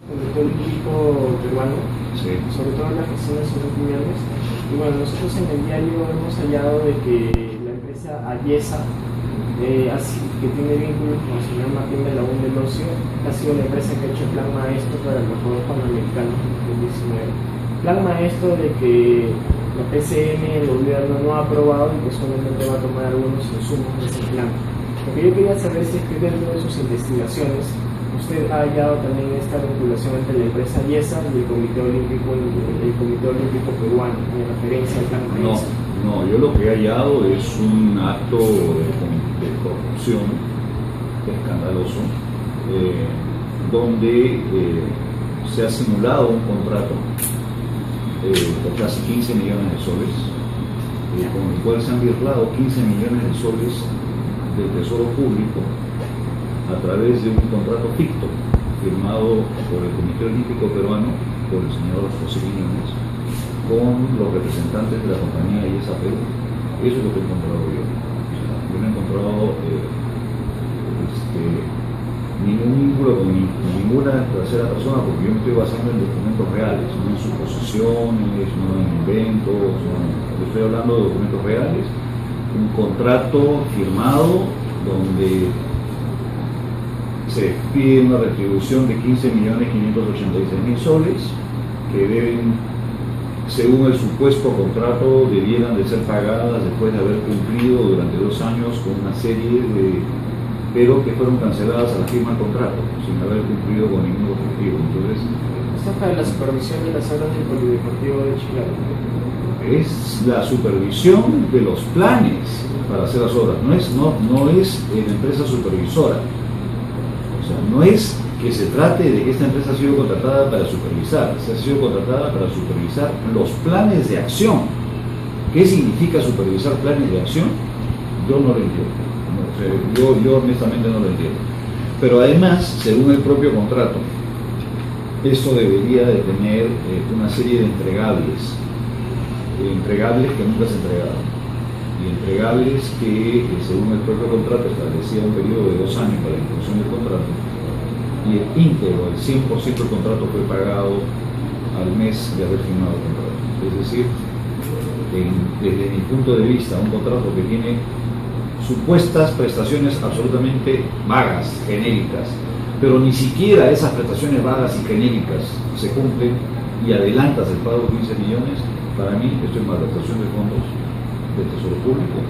Comité Olímpico Peruano, Sí. sobre todo en la gestión de sus opiniones. Y bueno, nosotros en el diario hemos hallado de que la empresa Ayesa, que tiene vínculos con el señor Martín de la UN del Ocio, ha sido la empresa que ha hecho el plan maestro para los Juegos Panamericanos en 2019. Plan maestro de que la PCM, el gobierno, no ha aprobado y que solamente va a tomar algunos insumos de ese plan. Lo que yo quería saber es que dentro de sus investigaciones usted ha hallado también esta vinculación entre la empresa Ayesa y el Comité Olímpico Peruano en referencia al plan No, maestro. no, yo lo que he hallado es un acto de corrupción escandaloso, donde se ha simulado un contrato por casi 15 millones de soles, con el cual se han birlado 15 millones de soles del Tesoro Público a través de un contrato ficto firmado por el Comité Olímpico Peruano, por el señor José Quiñones, con los representantes de la compañía Ayesa Perú. Eso es lo que he encontrado yo. Yo no he encontrado ningún vínculo con ninguna tercera persona, porque yo me estoy basando en documentos reales, no en suposiciones, no en inventos, no. Yo estoy hablando de documentos reales, un contrato firmado donde se pide una retribución de 15.586.000 soles que deben, según el supuesto contrato, debieran de ser pagadas después de haber cumplido durante 2 años con una serie de, pero que fueron canceladas a la firma del contrato sin haber cumplido con ningún objetivo. Entonces, Esto es para la supervisión de las obras del Polideportivo de Chiclayo. es la supervisión de los planes para hacer las obras, no es la empresa supervisora. O sea, no es que se trate de que esta empresa ha sido contratada para supervisar, se ha sido contratada para supervisar los planes de acción. ¿Qué significa supervisar planes de acción? Yo no lo entiendo. No, o sea, yo honestamente no lo entiendo. Pero además, según el propio contrato, esto debería de tener una serie de entregables que nunca se entregaron, y entregables que, según el propio contrato, establecía un periodo de 2 años para la ejecución del contrato, y el íntegro, el 100% del contrato fue pagado al mes de haber firmado el contrato. Es decir, desde mi punto de vista, un contrato que tiene supuestas prestaciones absolutamente vagas, genéricas, pero ni siquiera esas prestaciones vagas y genéricas se cumplen y adelantas el pago de 15 millones, para mí esto es malversación de fondos del Tesoro Público,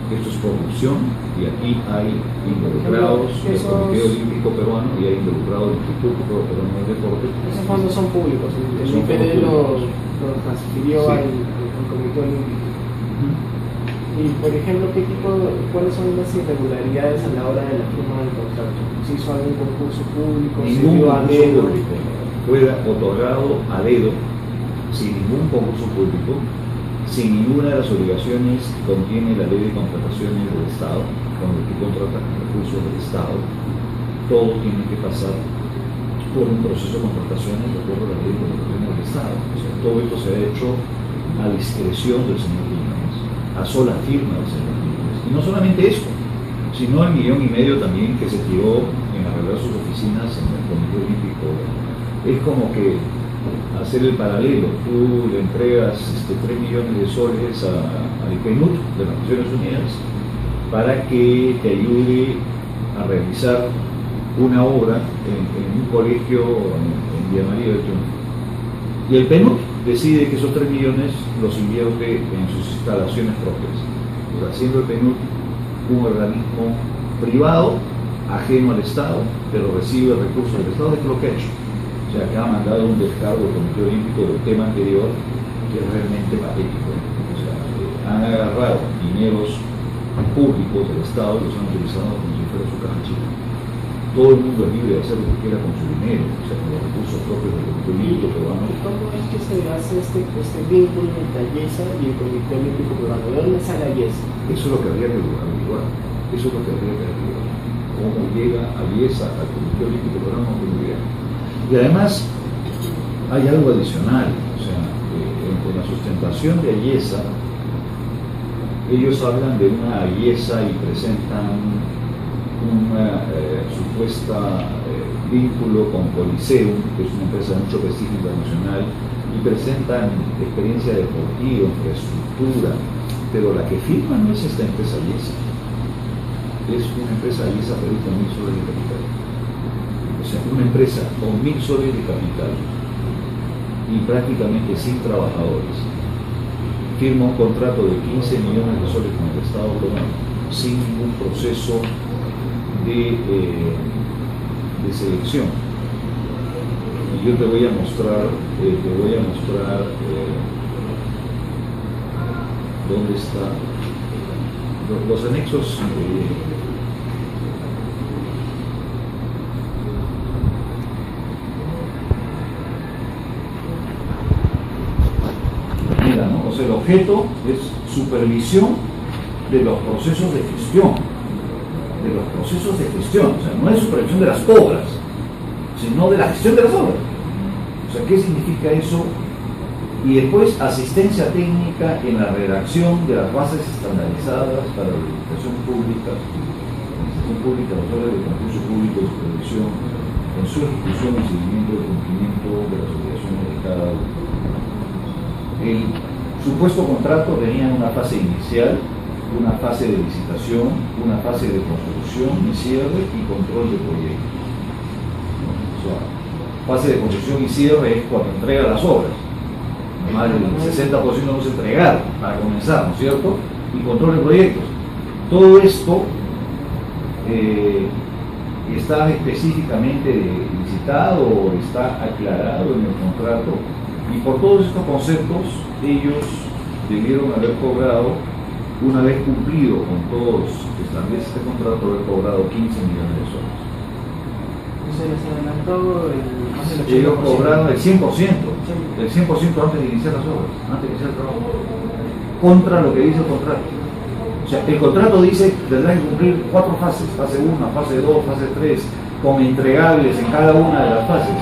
esto es corrupción, y aquí hay involucrados el Comité Olímpico Peruano y hay involucrado el Instituto Peruano del Deporte. Esos fondos son públicos, el IPD los transfirió al Comité Olímpico. Y por ejemplo, ¿cuáles son las irregularidades a la hora de la firma del contrato? ¿Se hizo algún concurso público? Ningún ¿Se dio a concurso dedo? público fue otorgado a dedo, sin ningún concurso público, sin ninguna de las obligaciones que contiene la ley de contrataciones del Estado. Cuando tú contratas recursos del Estado, todo tiene que pasar por un proceso de contrataciones de acuerdo a la ley de contrataciones del Estado. O sea, todo esto se ha hecho a discreción del señor Quiñones, a sola firma del señor Quiñones. Y no solamente eso, sino el 1,5 millones también que se tiró en arreglar sus oficinas en el Comité Olímpico. Es como que hacer el paralelo, tú le entregas 3 millones de soles al PNUD de las Naciones Unidas para que te ayude a realizar una obra en un colegio en Villa María del Triunfo. Y el PNUD decide que esos 3 millones los invierte en sus instalaciones propias, o sea, siendo el PNUD un organismo privado, ajeno al Estado, pero recibe recursos del Estado. Es lo que ha hecho. O sea, que ha mandado un descargo al Comité Olímpico del tema anterior que es realmente patético. O sea, han agarrado dineros públicos del Estado y los han utilizado como si fuera su caja chica. Todo el mundo es libre de hacer lo que quiera con su dinero, o sea, con los recursos propios del Comité Olímpico Peruano. ¿Y cómo es que se hace este vínculo entre Ayesa y el Comité Olímpico Peruano? ¿De dónde sale Ayesa? Eso es lo que habría que averiguar. Eso es lo que habría que averiguar. Cómo llega Ayesa al Comité Olímpico Peruano, no tengo idea. Y además hay algo adicional, o sea, en la sustentación de Ayesa, ellos hablan de una Ayesa y presentan una supuesta vínculo con Coliseum, que es una empresa de mucho prestigio internacional, y presentan experiencia deportiva, infraestructura, pero la que firma no es esta empresa IESA, es una empresa IESA pero con 1.000 soles de capital. O sea, una empresa con 1.000 soles de capital y prácticamente sin trabajadores firma un contrato de 15 millones de soles con el Estado peruano sin ningún proceso de selección. Y yo te voy a mostrar, dónde está los anexos. Mira, ¿no? O sea, el objeto es supervisión de los procesos de gestión, o sea, no es supervisión de las obras, sino de la gestión de las obras. O sea, ¿qué significa eso? Y después asistencia técnica en la redacción de las bases estandarizadas para la licitación pública, los órganos de concurso público de supervisión, en su ejecución y seguimiento del cumplimiento de las obligaciones de cada uno. El supuesto contrato tenía una fase inicial, una fase de licitación, una fase de construcción y cierre y control de proyecto. O sea, fase de construcción y cierre es cuando entrega las obras. Más del 60% no se entregaron para comenzar, ¿no es cierto? Y control de proyectos. Todo esto está específicamente licitado o está aclarado en el contrato, y por todos estos conceptos ellos debieron haber cobrado, una vez cumplido con todos los que establece este contrato, haber cobrado 15 millones de soles. Se les adelantó más del 80%. Ellos cobraron el 100%, el 100% antes de iniciar las obras, antes de iniciar el trabajo, contra lo que dice el contrato. O sea, el contrato dice que tendrán que cumplir 4 fases, fase 1, fase 2, fase 3, con entregables en cada una de las fases.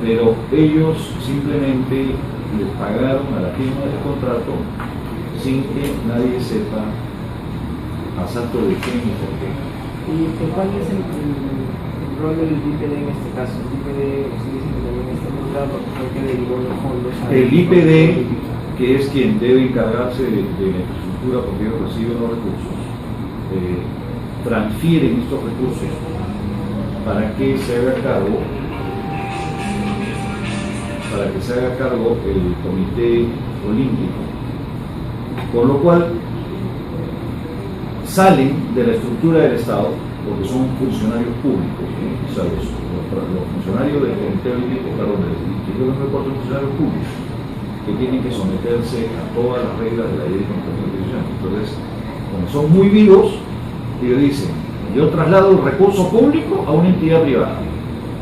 Pero ellos simplemente les pagaron a la firma del contrato sin que nadie sepa a santo de qué ni por qué. ¿Y cuál es el rol del IPD en este caso? El IPD, usted dice que también está involucrado porque fue que derivó los fondos a... El IPD, que es quien debe encargarse de la infraestructura porque ellos reciben los recursos, transfieren estos recursos para que se haga cargo el Comité Olímpico, con lo cual salen de la estructura del Estado porque son funcionarios públicos, o sea, los funcionarios del Comité Olímpico, perdón, del reporte de funcionarios públicos que tienen que someterse a todas las reglas de la ley de contratación. Entonces, como son muy vivos, ellos dicen, yo traslado el recurso público a una entidad privada,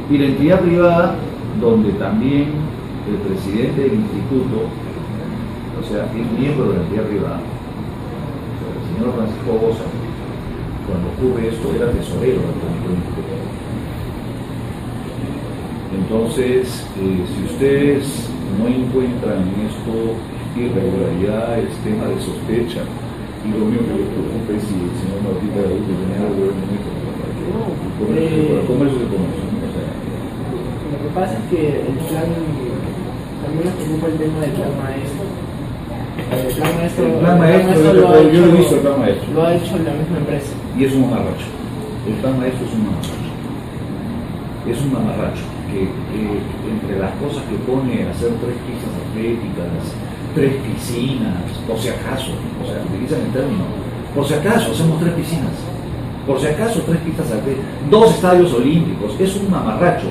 y la entidad privada donde también el presidente del instituto, o sea, es miembro de la entidad privada, o sea, el señor Francisco Bosa, cuando ocurre esto era tesorero del Comité Olímpico. Entonces, si ustedes no encuentran en esto irregularidades, tema de sospecha, y lo único que les preocupa es si el señor Martín de la U tenía algo que ver con esto, comercio de comercio. Lo que pasa es que el plan, también nos preocupa el tema del plan maestro. El plan maestro lo ha yo he visto el plan maestro. Lo ha hecho la misma empresa. Y es un mamarracho. El plan maestro es un mamarracho. Es un mamarracho que entre las cosas que pone hacer 3 pistas atléticas, 3 piscinas, por si acaso, o sea, utilizan el término, por si acaso hacemos 3 piscinas, por si acaso 3 pistas atléticas, 2 estadios olímpicos, es un mamarracho.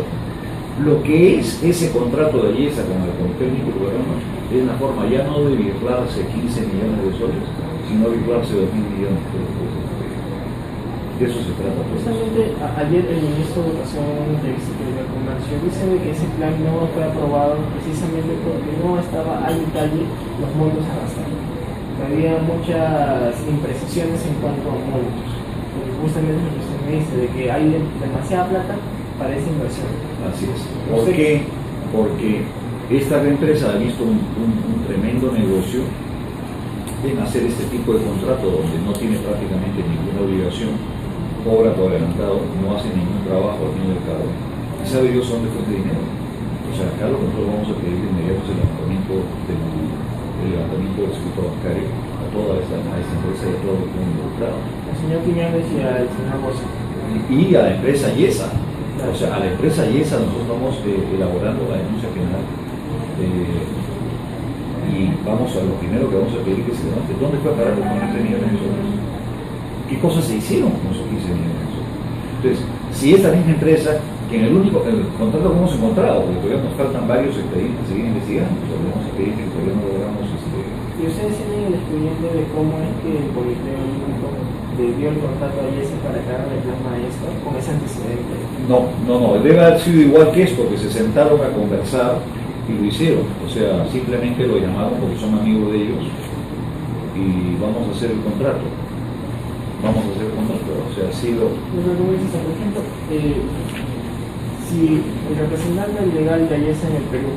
Lo que es ese contrato de IESA con el Comité Olímpico Peruano es la forma ya no de virlarse 15 millones de soles, sino virlarse 2.000 millones de soles. De eso se trata. Justamente ayer el ministro de Educación en una entrevista que dio a Comercio dice que ese plan no fue aprobado precisamente porque no estaba al detalle los montos a gastar. Había muchas imprecisiones en cuanto a montos. Justamente lo que usted me dice, de que hay demasiada plata para esa inversión. Así es. ¿Por qué? Porque esta empresa ha visto un tremendo negocio en hacer este tipo de contrato donde no tiene prácticamente ninguna obligación cobra por adelantado, no hace ningún trabajo al fin y al cabo, y sabe Dios dónde fue el dinero. O sea, acá lo que nosotros vamos a pedir de inmediato es el levantamiento del circuito bancario a esta empresa y a todo lo que está involucrado. El señor Quiñones y al señor Bosa. Y a la empresa IESA. O sea, a la empresa IESA nosotros estamos elaborando la denuncia general. Y vamos a lo primero que vamos a pedir que se levante. ¿Dónde fue a parar los 15 millones de soles? ¿Qué cosas se hicieron con esos 15 millones de soles? Entonces, si esta misma empresa, que en el contrato que hemos encontrado, porque todavía nos faltan varios expedientes que seguir investigando, vamos a pedir que todavía no logramos ¿Y ustedes tienen el expediente de cómo es que el Comité Olímpico le dio el contrato a IESA para que haga el plan maestro con ese antecedente? No, debe haber sido igual que esto, que se sentaron a conversar y lo hicieron. O sea, simplemente lo llamaron porque son amigos de ellos y vamos a hacer el contrato. O sea, ha sido... Por ejemplo, si el representante legal de IESA en el Perú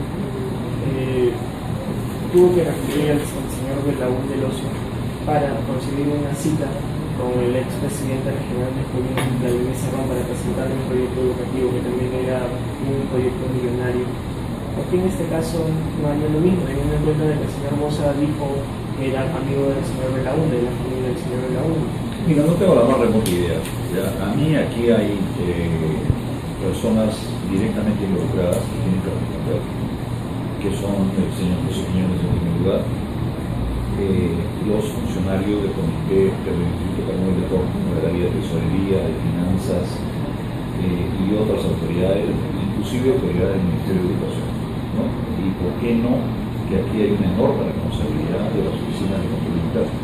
tuvo que recurrir al señor Belaúnde del Ocio para conseguir una cita con el expresidente regional de Junín, Vladimir Cerrón, para presentar un proyecto educativo que también era un proyecto millonario. ¿Por qué en este caso no haría lo mismo? Teniendo en cuenta que el señor Bosa dijo que era amigo del señor Belaúnde, de la familia del señor Belaúnde. Mira, no tengo la más remota idea. ¿Ya? A mí aquí hay personas directamente involucradas que tienen que responder, que son el señor José Quiñones en primer lugar, los funcionarios del Comité del Instituto Carmen de Deportes, de la Vía de Tesorería, de Finanzas y otras autoridades, inclusive autoridades del Ministerio de Educación, ¿no? Y por qué no, que aquí hay una enorme responsabilidad de las oficinas de control interno,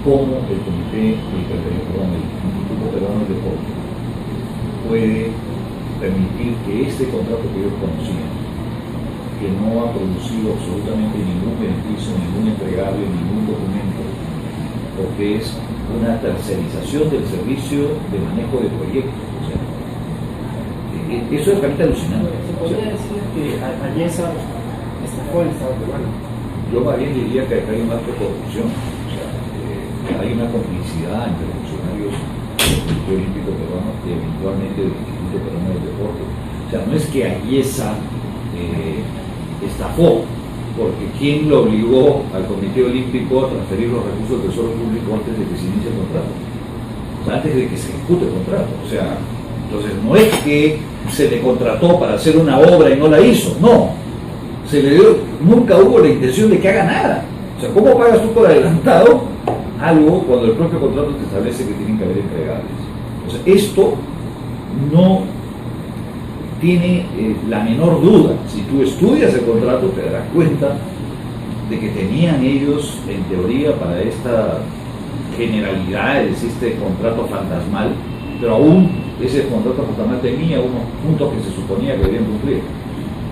como el Comité del Instituto Peruano del Deporte puede permitir que este contrato que ellos conocían, que no ha producido absolutamente ningún beneficio, ningún entregable, ningún documento, porque es una tercerización del servicio de manejo de proyectos. O sea, eso es realmente alucinante. ¿Se podría decir que a IESA estafó el Estado peruano? Yo más bien diría que acá hay un acto de corrupción. O sea, hay una complicidad entre los funcionarios del Comité Olímpico Peruano y eventualmente del Instituto Peruano del Deporte. O sea, no es que a IESA estafó, porque ¿quién lo obligó al Comité Olímpico a transferir los recursos del Tesoro Público antes de que se inicie el contrato? O sea, antes de que se ejecute el contrato. O sea, entonces no es que se le contrató para hacer una obra y no la hizo, no. Nunca hubo la intención de que haga nada. O sea, ¿cómo pagas tú por adelantado algo cuando el propio contrato te establece que tienen que haber entregables? O sea, esto no tiene la menor duda. Si tú estudias el contrato te darás cuenta de que tenían ellos, en teoría, para esta generalidad, es este contrato fantasmal, pero aún ese contrato fantasmal tenía unos puntos que se suponía que debían cumplir.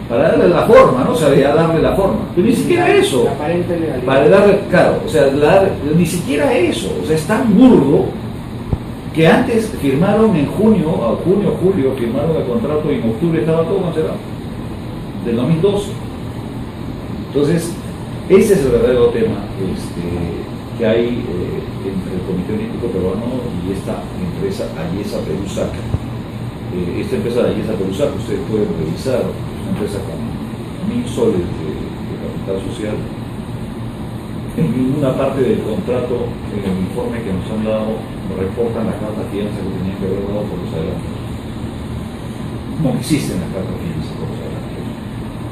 Para darle la forma, ¿no? O sea, darle la forma. Pero ni siquiera eso. La aparente legalidad. Para darle, claro, o sea, ni siquiera eso. O sea, es tan burdo que antes firmaron en julio, firmaron el contrato y en octubre estaba todo cancelado, del 2012. Entonces, ese es el verdadero tema que hay entre el Comité Olímpico Peruano y esta empresa IESA Perusac. Esta empresa de IESA Perusac, ustedes pueden revisar, es una empresa con 1.000 soles de capital social. En ninguna parte del contrato, en el informe que nos han dado, reportan la carta fianza que tenían que haber dado por los adelantos. No existen las cartas fianza por los adelantos.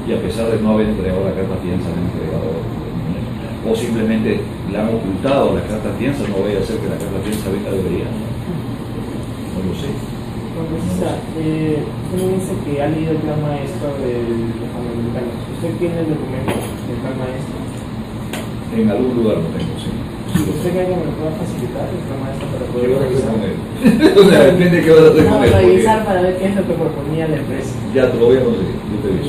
Y a pesar de no haber entregado la carta fianza, han entregado o simplemente le han ocultado la carta fianza, no vaya a ser que la carta fianza venga de brillante. No lo sé. Usted me dice que ha leído el plan maestro de los panamericanos. ¿Usted tiene el documento del plan maestro? En algún lugar lo tengo, sí. ¿Usted cree que me lo pueda facilitar el plan maestro para poder ¿Qué vas a hacer revisar? con él? O sea, depende de qué vas a hacer con él. Revisar para ver qué es lo que proponía la empresa. Ya te lo voy a conseguir, yo te aviso.